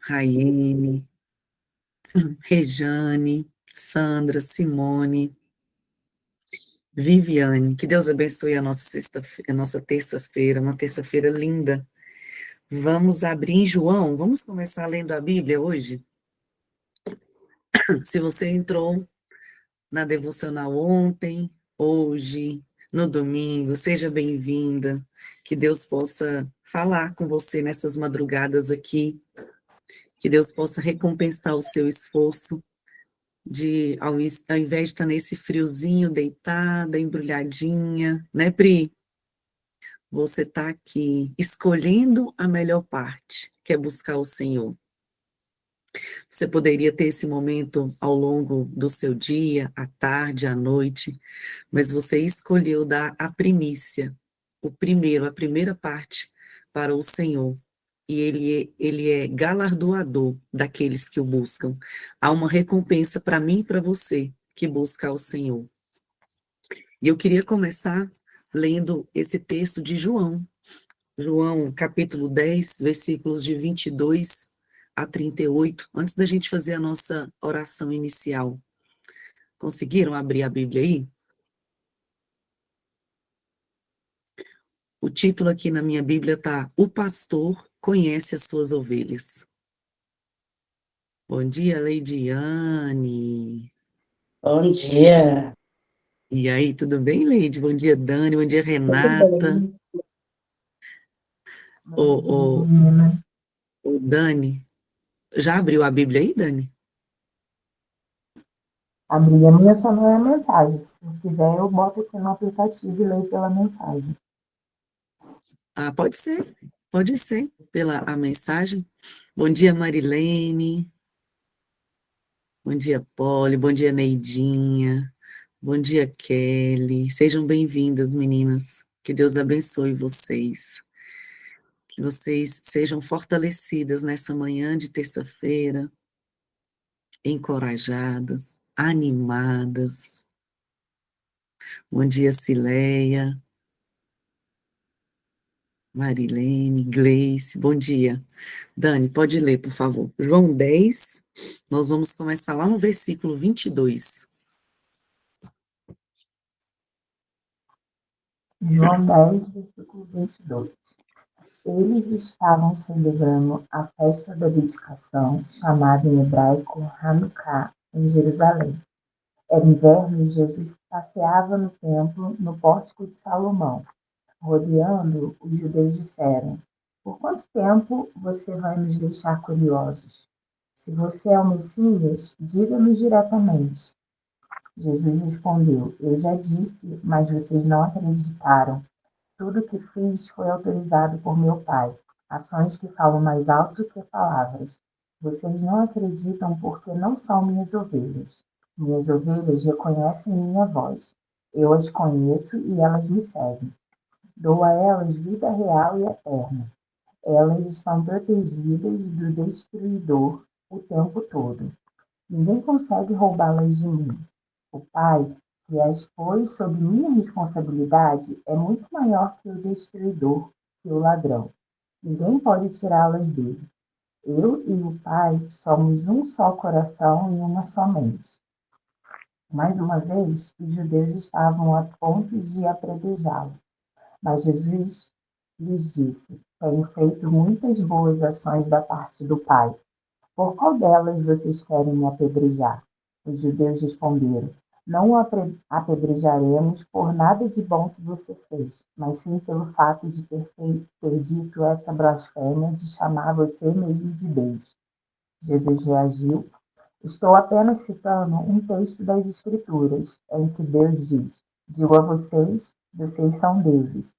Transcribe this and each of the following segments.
Raiane, Rejane, Sandra, Simone, Viviane. Que Deus abençoe a nossa sexta-feira, a nossa terça-feira, uma terça-feira linda. Vamos abrir em João, vamos começar lendo a Bíblia hoje? Se você entrou na devocional ontem, hoje, no domingo, seja bem-vinda. Que Deus possa falar com você nessas madrugadas aqui, que Deus possa recompensar o seu esforço de, ao invés de estar nesse friozinho, deitada, embrulhadinha, né, Pri? Você está aqui escolhendo a melhor parte, que é buscar o Senhor. Você poderia ter esse momento ao longo do seu dia, à tarde, à noite, mas você escolheu dar a primícia, a primeira parte para o Senhor. E ele é galardoador daqueles que o buscam. Há uma recompensa para mim e para você que busca o Senhor. E eu queria começar lendo esse texto de João. João, capítulo 10, versículos de 22 a 38, antes da gente fazer a nossa oração inicial. Conseguiram abrir a Bíblia aí? O título aqui na minha Bíblia está: O pastor conhece as suas ovelhas. Bom dia, Leidiane. Bom dia, E aí, tudo bem, Leide? Bom dia, Dani. Bom dia, tudo Renata. bem? Ô, Bom dia, ô, meninas. ô, Dani, já abriu a Bíblia aí, Dani? Abri a minha só não é a mensagem. Se quiser, eu boto aqui no aplicativo e leio pela mensagem. Ah, pode ser, pela a mensagem. Bom dia, Marilene. Bom dia, Polly. Bom dia, Neidinha. Bom dia, Kelly. Sejam bem-vindas, meninas. Que Deus abençoe vocês. Que vocês sejam fortalecidas nessa manhã de terça-feira, encorajadas, animadas. Bom dia, Cileia, Marilene, Gleice. Bom dia. Dani, pode ler, por favor. João 10, nós vamos começar lá no versículo 22. João 10, versículo 22. Eles estavam celebrando a festa da dedicação, chamada em hebraico Hanukkah, em Jerusalém. Era inverno e Jesus passeava no templo, no pórtico de Salomão. Rodeando, os judeus disseram: Por quanto tempo você vai nos deixar curiosos? Se você é o Messias, diga-nos diretamente. Jesus respondeu: Eu já disse, mas vocês não acreditaram. Tudo o que fiz foi autorizado por meu Pai. Ações que falam mais alto que palavras. Vocês não acreditam porque não são minhas ovelhas. Minhas ovelhas reconhecem minha voz. Eu as conheço e elas me seguem. Dou a elas vida real e eterna. Elas estão protegidas do destruidor o tempo todo. Ninguém consegue roubá-las de mim. O Pai, que as pôs sob minha responsabilidade, é muito maior que o destruidor, que o ladrão. Ninguém pode tirá-las dele. Eu e o Pai somos um só coração e uma só mente. Mais uma vez, os judeus estavam a ponto de apedrejá-lo. Mas Jesus lhes disse: Tenho feito muitas boas ações da parte do Pai. Por qual delas vocês querem me apedrejar? Os judeus responderam: Não o apedrejaremos por nada de bom que você fez, mas sim pelo fato de ter dito essa blasfêmia de chamar você mesmo de Deus. Jesus reagiu: Estou apenas citando um texto das Escrituras, em que Deus diz: Digo a vocês, vocês são deuses.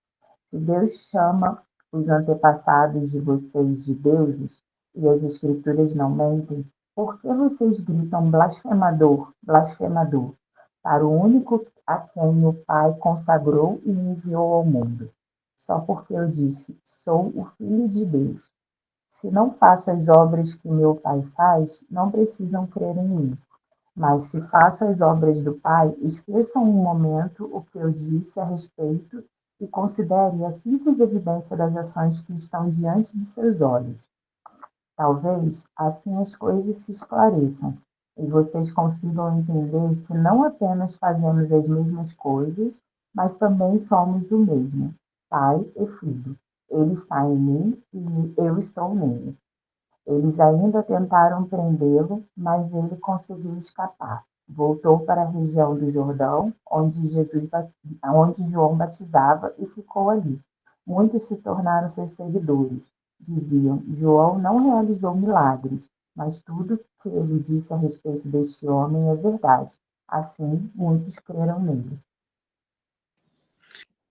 Se Deus chama os antepassados de vocês de deuses, e as Escrituras não mentem, por que vocês gritam blasfemador, blasfemador, para o único a quem o Pai consagrou e enviou ao mundo? Só porque eu disse, sou o Filho de Deus. Se não faço as obras que meu Pai faz, não precisam crer em mim. Mas se faço as obras do Pai, esqueçam um momento o que eu disse a respeito e considere a simples evidência das ações que estão diante de seus olhos. Talvez assim as coisas se esclareçam e vocês consigam entender que não apenas fazemos as mesmas coisas, mas também somos o mesmo, Pai e Filho. Ele está em mim e eu estou nele. Eles ainda tentaram prendê-lo, mas ele conseguiu escapar. Voltou para a região do Jordão, onde João batizava, e ficou ali. Muitos se tornaram seus seguidores. Diziam: João não realizou milagres, mas tudo que ele disse a respeito deste homem é verdade. Assim, muitos creram nele.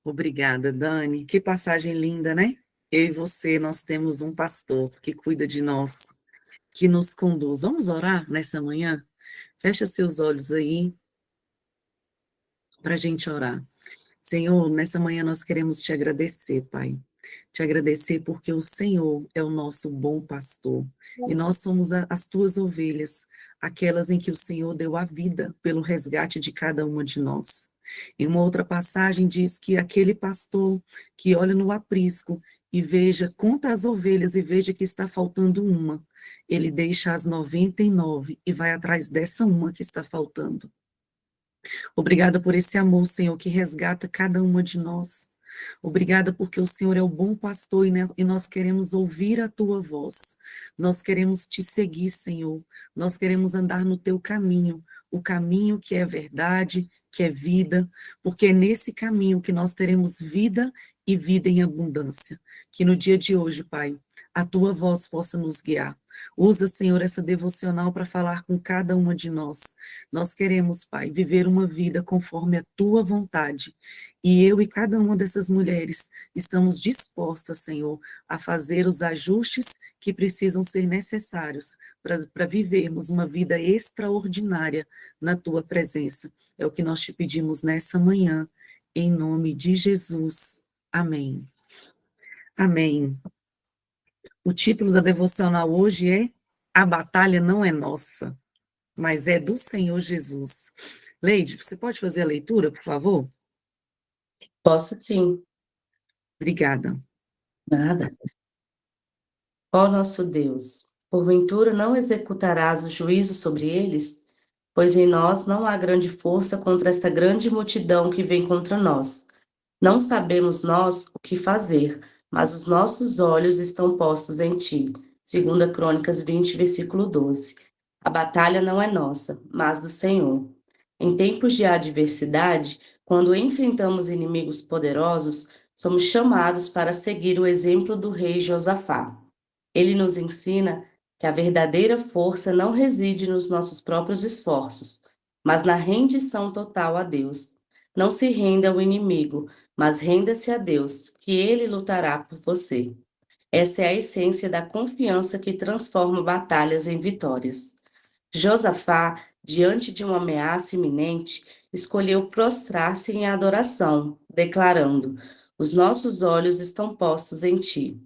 Obrigada, Dani. Que passagem linda, né? Eu e você, nós temos um pastor que cuida de nós, que nos conduz. Vamos orar nessa manhã? Fecha seus olhos aí para a gente orar. Senhor, nessa manhã nós queremos te agradecer, Pai. Te agradecer porque o Senhor é o nosso bom pastor e nós somos as tuas ovelhas, aquelas em que o Senhor deu a vida pelo resgate de cada uma de nós. Em uma outra passagem diz que aquele pastor que olha no aprisco e veja, conta as ovelhas e veja que está faltando uma, ele deixa as 99 e vai atrás dessa uma que está faltando. Obrigada por esse amor, Senhor, que resgata cada uma de nós. Obrigada porque o Senhor é o bom pastor e nós queremos ouvir a tua voz. Nós queremos te seguir, Senhor. Nós queremos andar no teu caminho, o caminho que é verdade, que é vida, porque é nesse caminho que nós teremos vida e vida em abundância. Que no dia de hoje, Pai, a tua voz possa nos guiar. Usa, Senhor, essa devocional para falar com cada uma de nós. Nós queremos, Pai, viver uma vida conforme a tua vontade. E eu e cada uma dessas mulheres estamos dispostas, Senhor, a fazer os ajustes que precisam ser necessários para vivermos uma vida extraordinária na tua presença. É o que nós te pedimos nessa manhã, em nome de Jesus. Amém. Amém. O título da devocional hoje é A Batalha Não é Nossa, mas é do Senhor Jesus. Leide, você pode fazer a leitura, por favor? Posso sim, Obrigada. nada. Ó nosso Deus, porventura não executarás o juízo sobre eles? Pois em nós não há grande força contra esta grande multidão que vem contra nós. Não sabemos nós o que fazer, mas os nossos olhos estão postos em ti. 2 Crônicas 20, versículo 12. A batalha não é nossa, mas do Senhor. Em tempos de adversidade, quando enfrentamos inimigos poderosos, somos chamados para seguir o exemplo do rei Josafá. Ele nos ensina que a verdadeira força não reside nos nossos próprios esforços, mas na rendição total a Deus. Não se renda ao inimigo, mas renda-se a Deus, que ele lutará por você. Esta é a essência da confiança que transforma batalhas em vitórias. Josafá, diante de uma ameaça iminente, escolheu prostrar-se em adoração, declarando: Os nossos olhos estão postos em ti.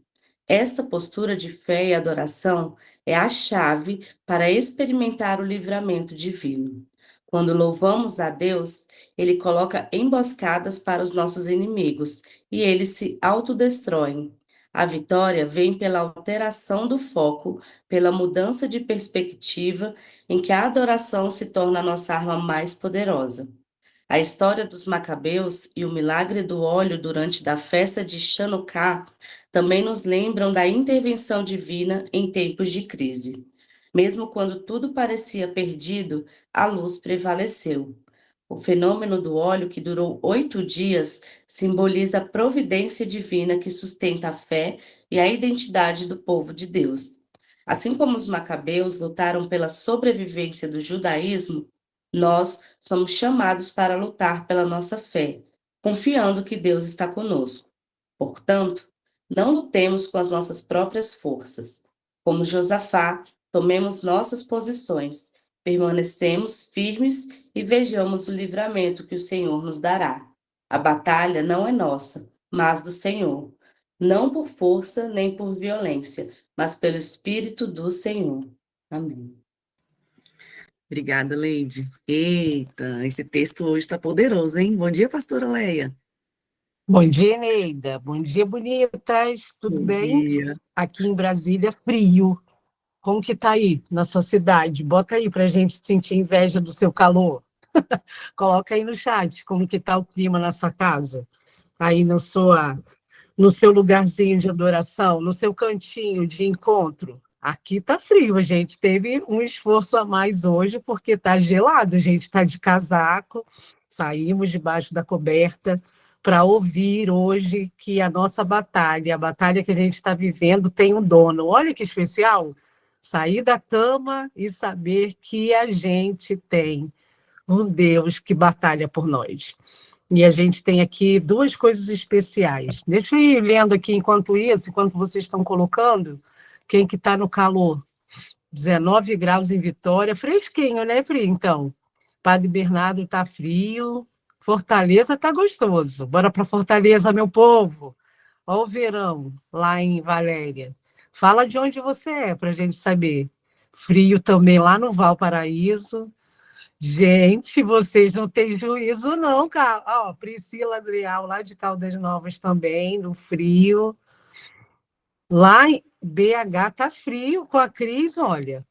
Esta postura de fé e adoração é a chave para experimentar o livramento divino. Quando louvamos a Deus, Ele coloca emboscadas para os nossos inimigos e eles se autodestroem. A vitória vem pela alteração do foco, pela mudança de perspectiva, em que a adoração se torna a nossa arma mais poderosa. A história dos Macabeus e o milagre do óleo durante a festa de Chanuká também nos lembram da intervenção divina em tempos de crise. Mesmo quando tudo parecia perdido, a luz prevaleceu. O fenômeno do óleo, que durou 8 dias, simboliza a providência divina que sustenta a fé e a identidade do povo de Deus. Assim como os Macabeus lutaram pela sobrevivência do judaísmo, nós somos chamados para lutar pela nossa fé, confiando que Deus está conosco. Portanto, não lutemos com as nossas próprias forças. Como Josafá, tomemos nossas posições, permanecemos firmes e vejamos o livramento que o Senhor nos dará. A batalha não é nossa, mas do Senhor. Não por força nem por violência, mas pelo Espírito do Senhor. Amém. Obrigada, Leide. Eita, esse texto hoje está poderoso, hein? Bom dia, pastora Leia. Bom dia, Neida. Bom dia, bonitas. Tudo Bom bem? dia. Aqui em Brasília, frio. Como que tá aí na sua cidade? Bota aí para a gente sentir inveja do seu calor. Coloca aí no chat como que tá o clima na sua casa, aí no seu lugarzinho de adoração, no seu cantinho de encontro. Aqui tá frio, a gente teve um esforço a mais hoje, porque tá gelado, a gente está de casaco, saímos debaixo da coberta para ouvir hoje que a nossa batalha, a batalha que a gente está vivendo, tem um dono. Olha que especial! Sair da cama e saber que a gente tem um Deus que batalha por nós. E a gente tem aqui duas coisas especiais. Deixa eu ir lendo aqui enquanto isso, enquanto vocês estão colocando, quem que está no calor. 19 graus em Vitória, fresquinho, né, Pri? Então, Padre Bernardo está frio, Fortaleza está gostoso. Bora para Fortaleza, meu povo. Olha o verão lá em Valéria. Fala de onde você é, para a gente saber. Frio também lá no Valparaíso. Gente, vocês não têm juízo, não, cara. Ó, Priscila Leal, lá de Caldas Novas também, no frio. Lá em BH tá frio com a Cris, olha.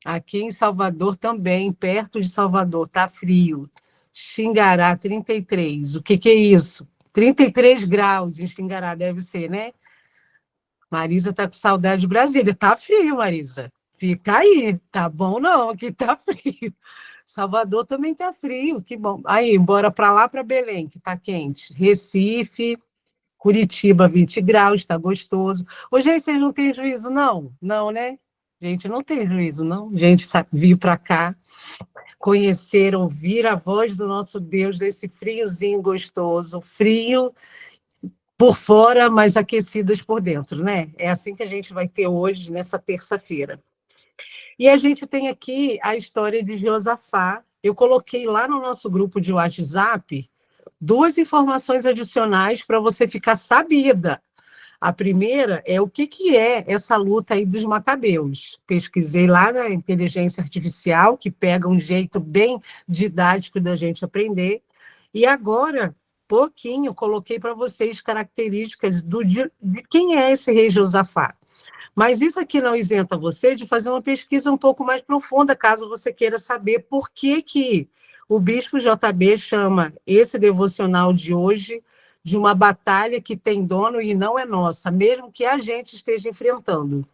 Aqui em Salvador também, perto de Salvador, tá frio. Xingará, 33. O que é isso? 33 graus em Xingará, deve ser, né? Marisa tá com saudade de Brasília. Tá frio, Marisa. Fica aí. Tá bom não, aqui tá frio. Salvador também tá frio, que bom. Aí, bora para lá, para Belém, que tá quente. Recife, Curitiba, 20 graus, tá gostoso. Ô, gente, vocês não têm juízo, não? Não, né? Gente, não tem juízo, não. Gente, vir para cá, conhecer, ouvir a voz do nosso Deus nesse friozinho gostoso, frio por fora, mas aquecidas por dentro, né? É assim que a gente vai ter hoje, nessa terça-feira. E a gente tem aqui a história de Josafá. Eu coloquei lá no nosso grupo de WhatsApp duas informações adicionais para você ficar sabida. A primeira é o que é essa luta aí dos macabeus. Pesquisei lá na inteligência artificial, que pega um jeito bem didático da gente aprender. E agora, pouquinho, coloquei para vocês características de quem é esse rei Josafá. Mas isso aqui não isenta você de fazer uma pesquisa um pouco mais profunda, caso você queira saber por que o Bispo JB chama esse devocional de hoje de uma batalha que tem dono e não é nossa, mesmo que a gente esteja enfrentando.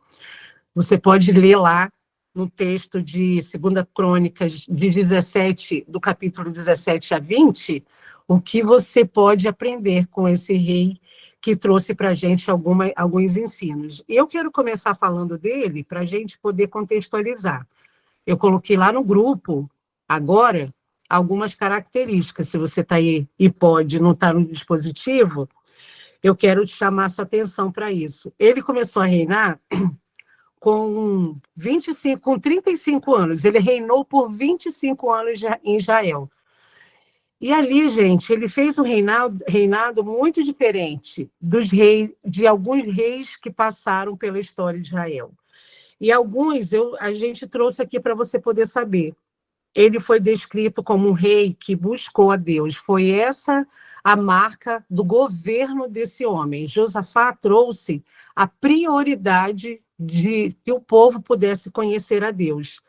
Você pode ler lá no texto de 2 Crônicas, de 17, do capítulo 17 a 20, o que você pode aprender com esse rei que trouxe para a gente alguns ensinos. Eu quero começar falando dele para a gente poder contextualizar. Eu coloquei lá no grupo, agora, algumas características. Se você está aí e pode, não está no dispositivo, eu quero te chamar a sua atenção para isso. Ele começou a reinar com 35 anos. Ele reinou por 25 anos em Israel. E ali, gente, ele fez um reinado muito diferente de alguns reis que passaram pela história de Israel. E alguns a gente trouxe aqui para você poder saber. Ele foi descrito como um rei que buscou a Deus. Foi essa a marca do governo desse homem. Josafá trouxe a prioridade de que o povo pudesse conhecer a Deus.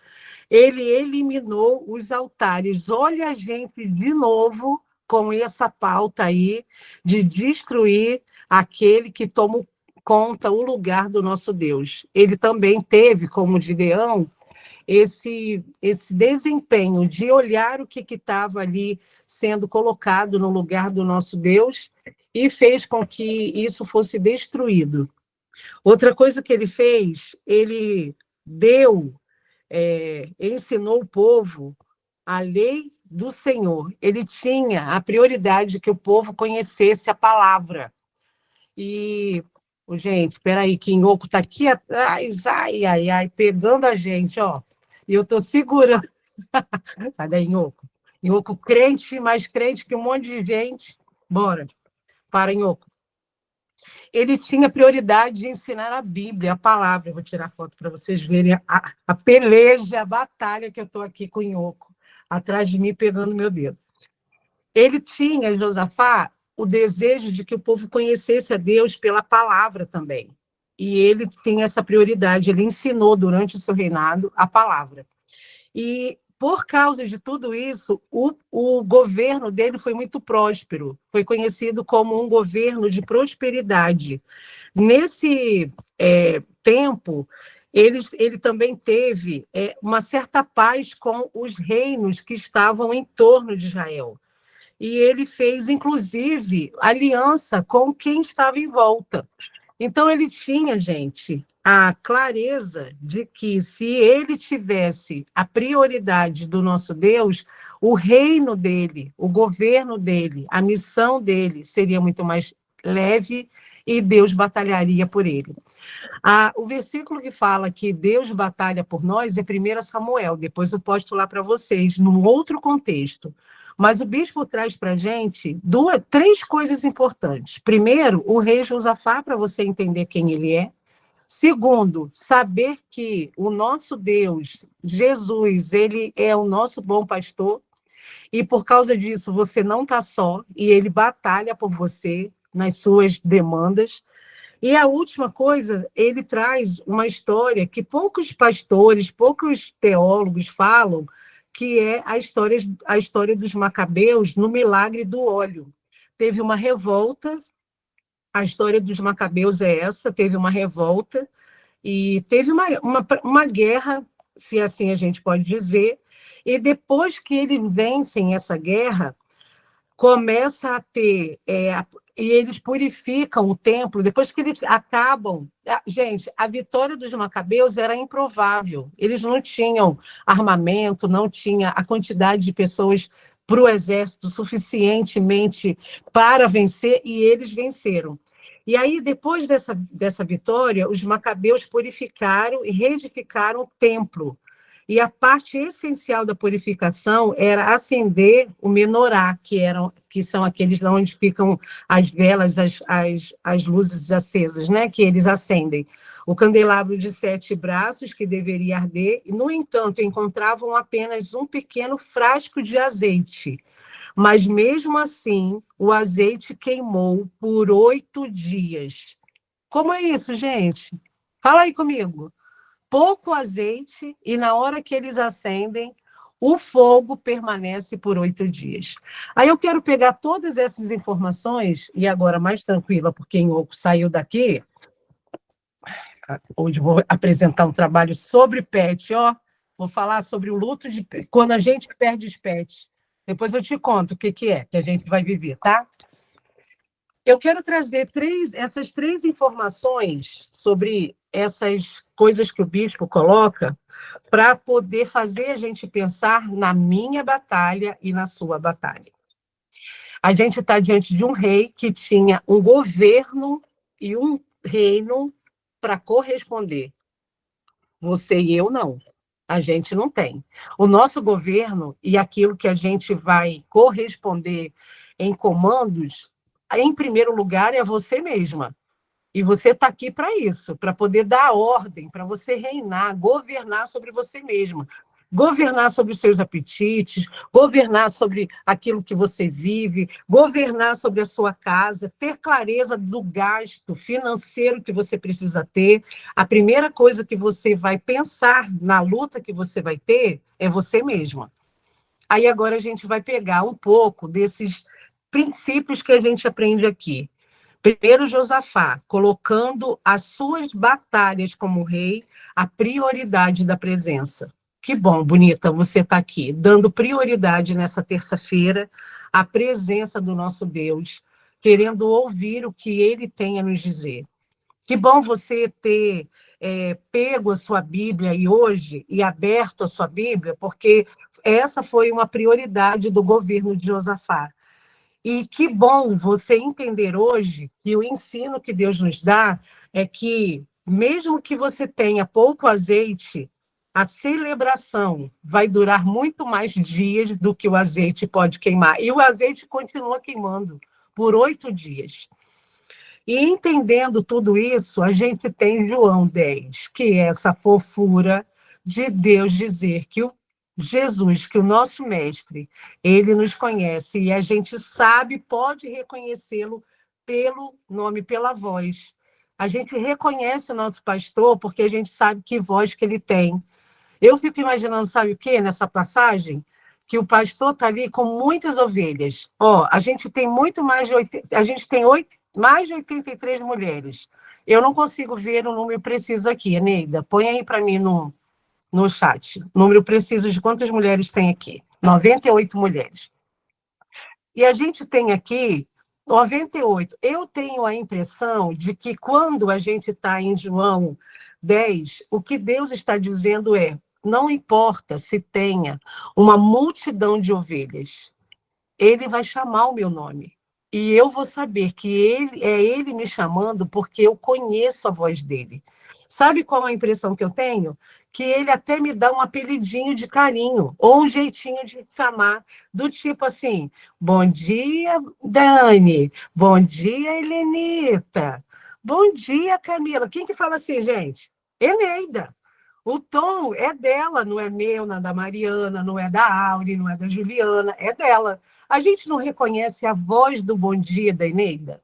Ele eliminou os altares. Olha a gente de novo com essa pauta aí de destruir aquele que toma conta, o lugar do nosso Deus. Ele também teve, como Gideão, esse desempenho de olhar o que estava ali sendo colocado no lugar do nosso Deus e fez com que isso fosse destruído. Outra coisa que ele fez, ele ensinou o povo a lei do Senhor. Ele tinha a prioridade de que o povo conhecesse a palavra. E, gente, espera aí, que Inhoco está aqui atrás, ai, pegando a gente, ó. E eu estou segurando. Sai daí, Inhoco. Inhoco crente, mais crente que um monte de gente. Bora. Para, Inhoco. Ele tinha prioridade de ensinar a Bíblia, a palavra. Eu vou tirar foto para vocês verem a peleja, a batalha que eu estou aqui com o Inhoco, atrás de mim, pegando meu dedo. Ele tinha, Josafá, o desejo de que o povo conhecesse a Deus pela palavra também. e ele tinha essa prioridade, ele ensinou durante o seu reinado a palavra. E, por causa de tudo isso, o governo dele foi muito próspero, foi conhecido como um governo de prosperidade. Nesse tempo, ele também teve uma certa paz com os reinos que estavam em torno de Israel. E ele fez, inclusive, aliança com quem estava em volta. Então, ele tinha, gente, a clareza de que, se ele tivesse a prioridade do nosso Deus, o reino dele, o governo dele, a missão dele seria muito mais leve e Deus batalharia por ele. O versículo que fala que Deus batalha por nós é 1 Samuel, depois eu posto lá para vocês, num outro contexto. Mas o bispo traz para a gente três coisas importantes. Primeiro, o rei Josafá, para você entender quem ele é. Segundo, saber que o nosso Deus, Jesus, ele é o nosso bom pastor, e por causa disso você não está só, e ele batalha por você nas suas demandas. E a última coisa, ele traz uma história que poucos pastores, poucos teólogos falam, que é a história dos macabeus no milagre do óleo. Teve uma revolta, a história dos macabeus é essa, teve uma revolta, e teve uma guerra, se assim a gente pode dizer, e depois que eles vencem essa guerra, começa a ter, e eles purificam o templo, depois que eles acabam. Gente, a vitória dos macabeus era improvável, eles não tinham armamento, não tinha a quantidade de pessoas para o exército suficientemente para vencer, e eles venceram. E aí, depois dessa vitória, os macabeus purificaram e reedificaram o templo. E a parte essencial da purificação era acender o menorá, que são aqueles onde ficam as velas, as luzes acesas, né, que eles acendem. O candelabro de 7 braços, que deveria arder, e, no entanto, encontravam apenas um pequeno frasco de azeite. Mas, mesmo assim, o azeite queimou por 8 dias. Como é isso, gente? Fala aí comigo. Pouco azeite, e na hora que eles acendem, o fogo permanece por 8 dias. Aí eu quero pegar todas essas informações, e agora mais tranquila, porque Inhoco saiu daqui, hoje vou apresentar um trabalho sobre pet, vou falar sobre o luto de pet, quando a gente perde os pets. Depois eu te conto o que a gente vai viver, tá? Eu quero trazer essas três informações sobre essas coisas que o bispo coloca para poder fazer a gente pensar na minha batalha e na sua batalha. A gente está diante de um rei que tinha um governo e um reino para corresponder. Você e eu não. A gente não tem. O nosso governo e aquilo que a gente vai corresponder em comandos, em primeiro lugar, é você mesma. E você está aqui para isso, para poder dar ordem, para você reinar, governar sobre você mesma. Governar sobre os seus apetites, governar sobre aquilo que você vive, governar sobre a sua casa, ter clareza do gasto financeiro que você precisa ter. A primeira coisa que você vai pensar na luta que você vai ter é você mesma. Aí agora a gente vai pegar um pouco desses princípios que a gente aprende aqui. Primeiro, Josafá, colocando as suas batalhas como rei, a prioridade da presença. Que bom, bonita, você está aqui, dando prioridade nessa terça-feira à presença do nosso Deus, querendo ouvir o que ele tem a nos dizer. Que bom você ter pego a sua Bíblia e aberto a sua Bíblia, porque essa foi uma prioridade do governo de Josafá. E que bom você entender hoje que o ensino que Deus nos dá é que, mesmo que você tenha pouco azeite, a celebração vai durar muito mais dias do que o azeite pode queimar. E o azeite continua queimando por 8 dias. E entendendo tudo isso, a gente tem João 10, que é essa fofura de Deus dizer que o Jesus, que o nosso mestre, ele nos conhece e a gente sabe, pode reconhecê-lo pelo nome, pela voz. A gente reconhece o nosso pastor porque a gente sabe que voz que ele tem. Eu fico imaginando, sabe o quê, nessa passagem? Que o pastor está ali com muitas ovelhas. Ó, a gente tem muito mais de 80, a gente tem mais de 83 mulheres. Eu não consigo ver o número preciso aqui, Eneida. Põe aí para mim no chat. Número preciso de quantas mulheres tem aqui. 98 mulheres. E a gente tem aqui 98. Eu tenho a impressão de que quando a gente está em João 10, o que Deus está dizendo é: não importa se tenha uma multidão de ovelhas, ele vai chamar o meu nome. E eu vou saber que ele me chamando porque eu conheço a voz dele. Sabe qual é a impressão que eu tenho? Que ele até me dá um apelidinho de carinho, ou um jeitinho de chamar, do tipo assim: bom dia, Dani, bom dia, Helenita, bom dia, Camila. Quem que fala assim, gente? Eneida. O tom é dela, não é meu, não é da Mariana, não é da Auri, não é da Juliana, é dela. A gente não reconhece a voz do bom dia da Eneida?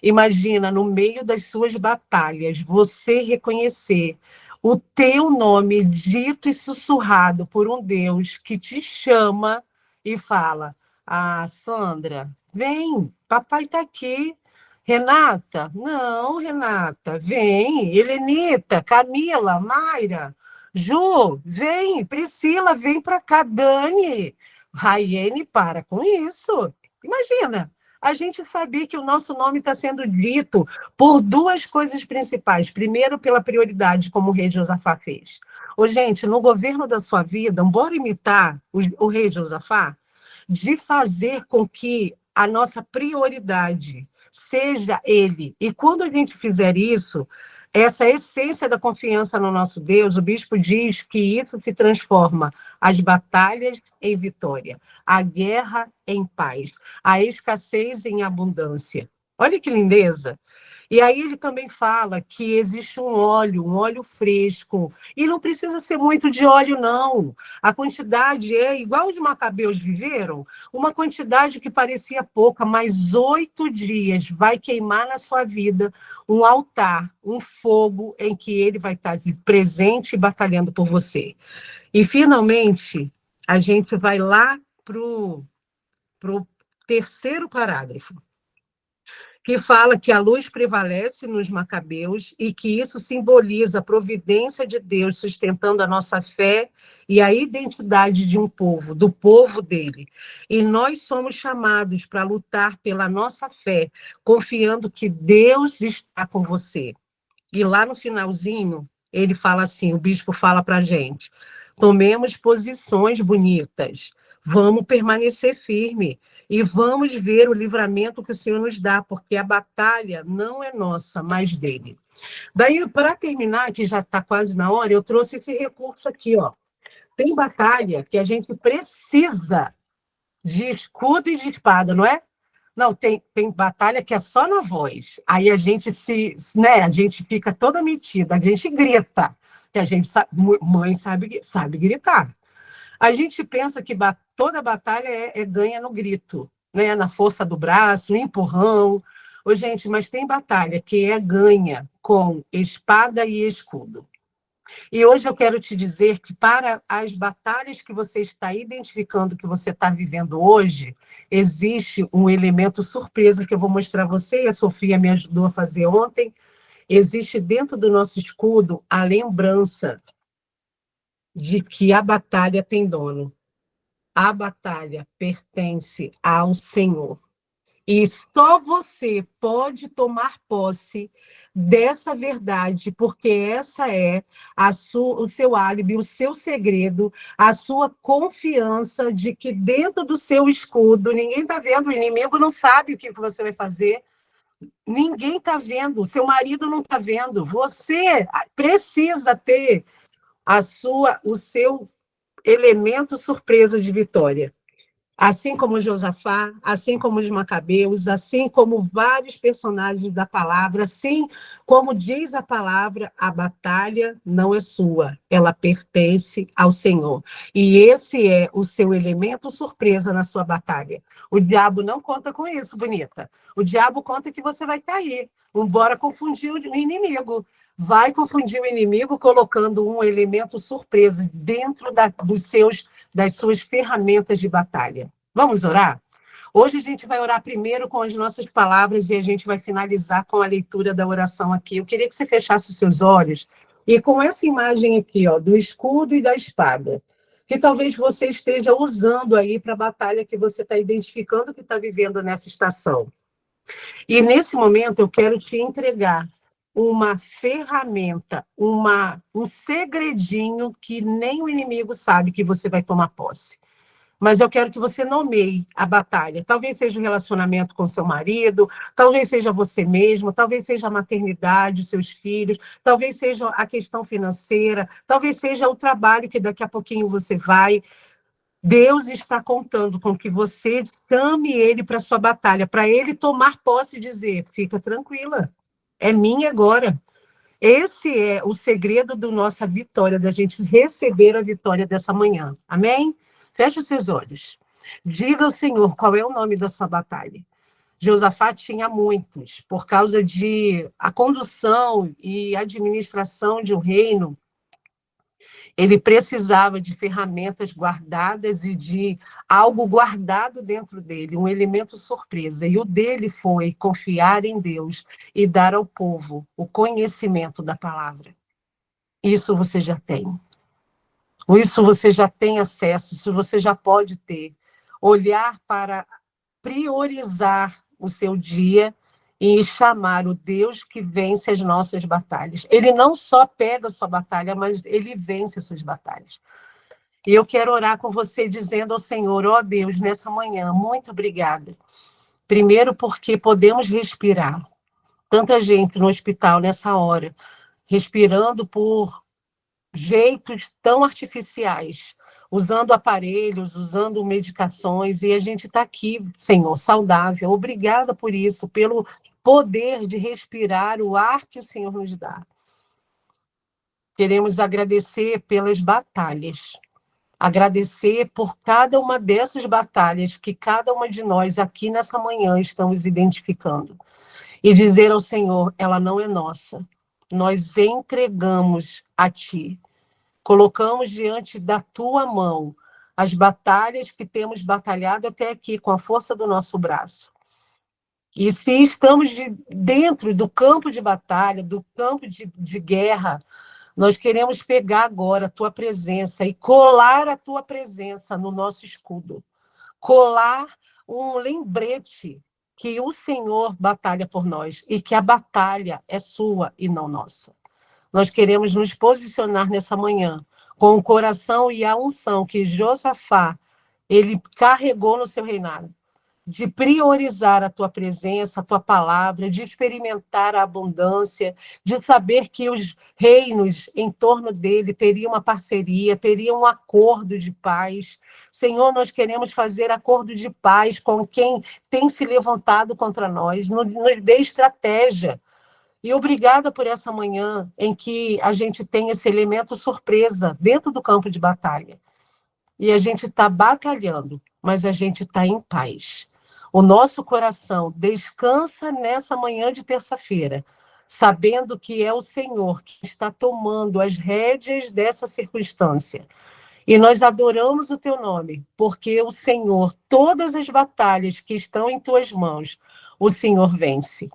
Imagina, no meio das suas batalhas, você reconhecer o teu nome dito e sussurrado por um Deus que te chama e fala: ah, Sandra, vem, papai está aqui. Renata? Não, Renata, vem. Helenita, Camila, Mayra, Ju, vem. Priscila, vem para cá. Dani, Raiane, para com isso. Imagina, a gente saber que o nosso nome está sendo dito por duas coisas principais. Primeiro, pela prioridade, como o rei Josafá fez. Ô, gente, no governo da sua vida, bora imitar o rei Josafá, de fazer com que a nossa prioridade seja ele. E quando a gente fizer isso, essa essência da confiança no nosso Deus, o bispo diz que isso se transforma as batalhas em vitória, a guerra em paz, a escassez em abundância. Olha que lindeza! E aí ele também fala que existe um óleo fresco, e não precisa ser muito de óleo, não. A quantidade é igual os macabeus viveram, uma quantidade que parecia pouca, mas 8 dias vai queimar na sua vida um altar, um fogo em que ele vai estar presente e batalhando por você. E, finalmente, a gente vai lá para o terceiro parágrafo, que fala que a luz prevalece nos macabeus e que isso simboliza a providência de Deus sustentando a nossa fé e a identidade de um povo, do povo dele. E nós somos chamados para lutar pela nossa fé, confiando que Deus está com você. E lá no finalzinho, ele fala assim, o bispo fala para a gente: tomemos posições bonitas, vamos permanecer firme e vamos ver o livramento que o Senhor nos dá, porque a batalha não é nossa, mas dele. Daí, para terminar, que já está quase na hora, eu trouxe esse recurso aqui, ó. Tem batalha que a gente precisa de escudo e de espada, não é? Não, tem batalha que é só na voz. Aí a gente a gente fica toda metida, a gente grita, que a gente sabe, mãe sabe gritar. A gente pensa que toda batalha é ganha no grito, né? Na força do braço, no empurrão. Ô, gente, mas tem batalha que é ganha com espada e escudo. E hoje eu quero te dizer que para as batalhas que você está identificando, que você está vivendo hoje, existe um elemento surpresa que eu vou mostrar a você, e a Sofia me ajudou a fazer ontem. Existe dentro do nosso escudo a lembrança de que a batalha tem dono. A batalha pertence ao Senhor. E só você pode tomar posse dessa verdade, porque essa é o seu álibi, o seu segredo, a sua confiança de que dentro do seu escudo, ninguém está vendo, o inimigo não sabe o que você vai fazer, ninguém está vendo, o seu marido não está vendo, você precisa ter o seu elemento surpresa de vitória. Assim como Josafá, assim como os Macabeus, assim como vários personagens da palavra, assim como diz a palavra, a batalha não é sua, ela pertence ao Senhor. E esse é o seu elemento surpresa na sua batalha. O diabo não conta com isso, bonita. O diabo conta que você vai cair, embora confundir o inimigo. Vai confundir o inimigo colocando um elemento surpresa dentro das suas ferramentas de batalha. Vamos orar? Hoje a gente vai orar primeiro com as nossas palavras e a gente vai finalizar com a leitura da oração aqui. Eu queria que você fechasse os seus olhos e com essa imagem aqui, ó, do escudo e da espada, que talvez você esteja usando aí para a batalha que você está identificando que está vivendo nessa estação. E nesse momento eu quero te entregar uma ferramenta, um segredinho que nem o inimigo sabe que você vai tomar posse. Mas eu quero que você nomeie a batalha. Talvez seja o relacionamento com seu marido, talvez seja você mesmo, talvez seja a maternidade, seus filhos, talvez seja a questão financeira, talvez seja o trabalho que daqui a pouquinho você vai. Deus está contando com que você chame ele para a sua batalha, para ele tomar posse e dizer, fica tranquila, é minha agora. Esse é o segredo da nossa vitória, da gente receber a vitória dessa manhã. Amém? Feche os seus olhos. Diga ao Senhor qual é o nome da sua batalha. Josafá tinha muitos, por causa de a condução e administração de um reino. Ele precisava de ferramentas guardadas e de algo guardado dentro dele, um elemento surpresa. E o dele foi confiar em Deus e dar ao povo o conhecimento da palavra. Isso você já tem. Isso você já tem acesso, isso você já pode ter. Olhar para priorizar o seu dia e chamar o Deus que vence as nossas batalhas. Ele não só pega a sua batalha, mas ele vence as suas batalhas. E eu quero orar com você dizendo ao Senhor, ó Deus, nessa manhã, muito obrigada. Primeiro porque podemos respirar. Tanta gente no hospital nessa hora, respirando por jeitos tão artificiais, usando aparelhos, usando medicações, e a gente está aqui, Senhor, saudável. Obrigada por isso, pelo poder de respirar o ar que o Senhor nos dá. Queremos agradecer pelas batalhas, agradecer por cada uma dessas batalhas que cada uma de nós aqui nessa manhã estamos identificando. E dizer ao Senhor, ela não é nossa. Nós entregamos a Ti. Colocamos diante da Tua mão as batalhas que temos batalhado até aqui com a força do nosso braço. E se estamos dentro do campo de batalha, do campo de guerra, nós queremos pegar agora a Tua presença e colar a Tua presença no nosso escudo. Colar um lembrete que o Senhor batalha por nós e que a batalha é sua e não nossa. Nós queremos nos posicionar nessa manhã com o coração e a unção que Josafá ele carregou no seu reinado, de priorizar a tua presença, a tua palavra, de experimentar a abundância, de saber que os reinos em torno dele teriam uma parceria, teriam um acordo de paz. Senhor, nós queremos fazer acordo de paz com quem tem se levantado contra nós, nos dê estratégia. E obrigada por essa manhã em que a gente tem esse elemento surpresa dentro do campo de batalha. E a gente está batalhando, mas a gente está em paz. O nosso coração descansa nessa manhã de terça-feira, sabendo que é o Senhor que está tomando as rédeas dessa circunstância. E nós adoramos o teu nome, porque o Senhor, todas as batalhas que estão em tuas mãos, o Senhor vence.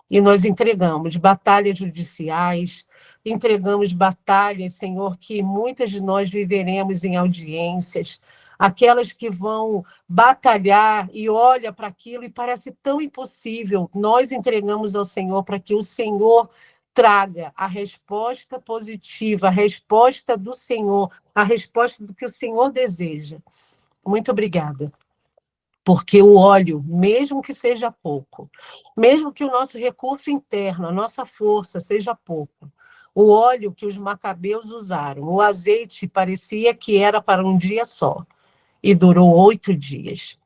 E nós entregamos batalhas judiciais, entregamos batalhas, Senhor, que muitas de nós viveremos em audiências, aquelas que vão batalhar e olha para aquilo e parece tão impossível. Nós entregamos ao Senhor para que o Senhor traga a resposta positiva, a resposta do Senhor, a resposta do que o Senhor deseja. Muito obrigada. Porque o óleo, mesmo que seja pouco, mesmo que o nosso recurso interno, a nossa força seja pouco, o óleo que os macabeus usaram, o azeite parecia que era para um dia só. e durou 8 dias.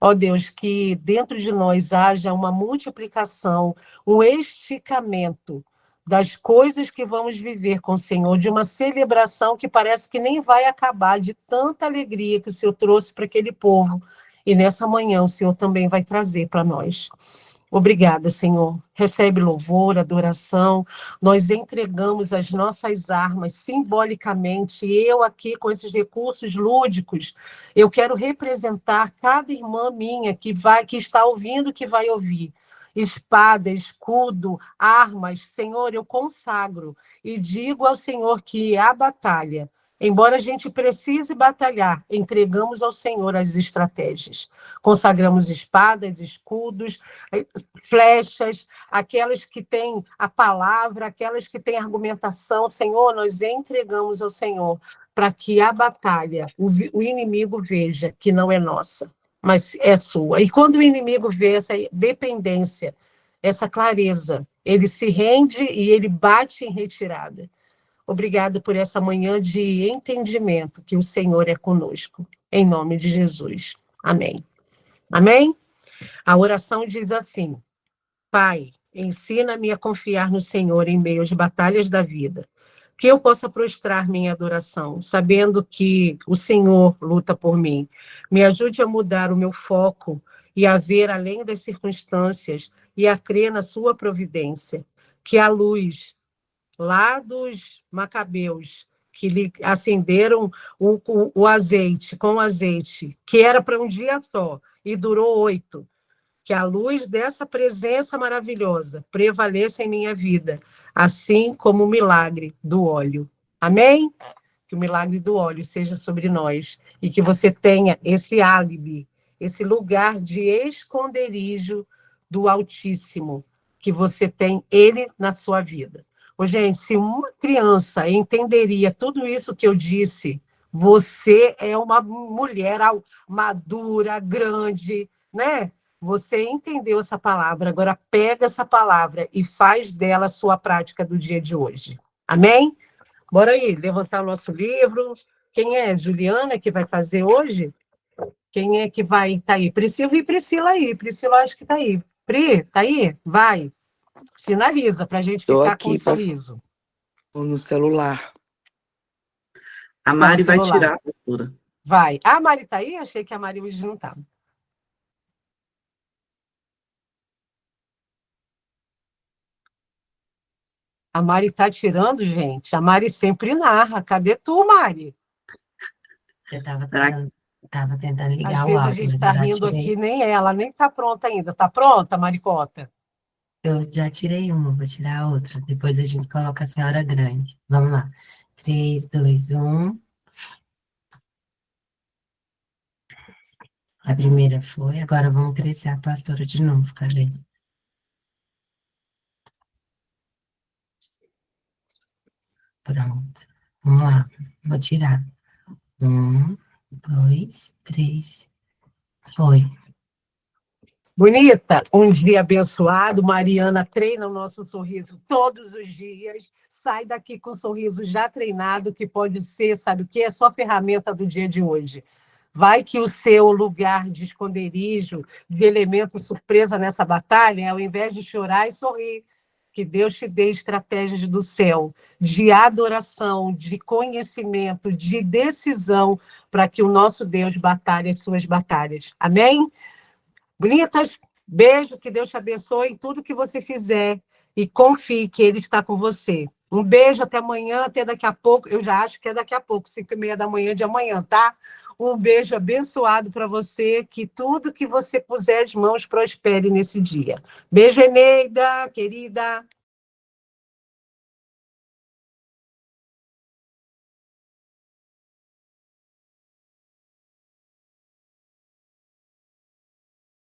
Ó Deus, que dentro de nós haja uma multiplicação, um esticamento das coisas que vamos viver com o Senhor, de uma celebração que parece que nem vai acabar, de tanta alegria que o Senhor trouxe para aquele povo. E nessa manhã o Senhor também vai trazer para nós. Obrigada, Senhor. Recebe louvor, adoração. Nós entregamos as nossas armas simbolicamente. Eu aqui com esses recursos lúdicos, eu quero representar cada irmã minha que está ouvindo, que vai ouvir. Espada, escudo, armas, Senhor, eu consagro e digo ao Senhor que a batalha, embora a gente precise batalhar, entregamos ao Senhor as estratégias. Consagramos espadas, escudos, flechas, aquelas que têm a palavra, aquelas que têm argumentação. Senhor, nós entregamos ao Senhor para que a batalha, o inimigo veja que não é nossa, mas é sua. E quando o inimigo vê essa dependência, essa clareza, ele se rende e ele bate em retirada. Obrigada por essa manhã de entendimento que o Senhor é conosco. Em nome de Jesus. Amém. Amém? A oração diz assim: Pai, ensina-me a confiar no Senhor em meio às batalhas da vida, que eu possa prostrar minha adoração, sabendo que o Senhor luta por mim. Me ajude a mudar o meu foco e a ver além das circunstâncias e a crer na sua providência. Que a luz lá dos macabeus, que lhe acenderam o azeite, com azeite, que era para um dia só, e durou 8, que a luz dessa presença maravilhosa prevaleça em minha vida, assim como o milagre do óleo. Amém? Que o milagre do óleo seja sobre nós e que você tenha esse álibi, esse lugar de esconderijo do Altíssimo, que você tem ele na sua vida. Ô, gente, se uma criança entenderia tudo isso que eu disse, você é uma mulher madura, grande, né? Você entendeu essa palavra, agora pega essa palavra e faz dela a sua prática do dia de hoje. Amém? Bora aí, levantar o nosso livro. Quem é? Juliana que vai fazer hoje? Quem é que vai estar aí? Priscila e Priscila aí. Priscila acho que está aí. Pri, tá aí? Vai. Sinaliza para a gente Tô ficar aqui, com um sorriso. no celular. A Tá Mari no vai celular. tirar, pastora. Vai. A Mari está aí? Achei que a Mari hoje não estava. A Mari está tirando, gente. A Mari sempre narra. Cadê tu, Mari? Eu estava Será tentando ligar Às o vezes a áudio, gente mas está eu já rindo tirei. aqui, nem ela, nem está pronta ainda. Está pronta, Maricota? Eu já tirei uma, vou tirar a outra. Depois a gente coloca a senhora grande. Vamos lá. 3, 2, 1. A primeira foi, agora vamos crescer a pastora de novo, Carlinhos. Pronto. Vamos lá. Vou tirar. 1, 2, 3. Foi. Bonita, um dia abençoado. Mariana treina o nosso sorriso todos os dias. Sai daqui com o sorriso já treinado, que pode ser, sabe o que? É só ferramenta do dia de hoje. Vai que o seu lugar de esconderijo, de elemento surpresa nessa batalha, ao invés de chorar e sorrir, que Deus te dê estratégias do céu, de adoração, de conhecimento, de decisão, para que o nosso Deus batalhe as suas batalhas. Amém? Bonitas, beijo, que Deus te abençoe em tudo que você fizer e confie que Ele está com você. Um beijo, até amanhã, até daqui a pouco. Eu já acho que é daqui a pouco, 5h30 da manhã de amanhã, tá? Um beijo abençoado para você, que tudo que você puser de mãos prospere nesse dia. Beijo, Eneida, querida.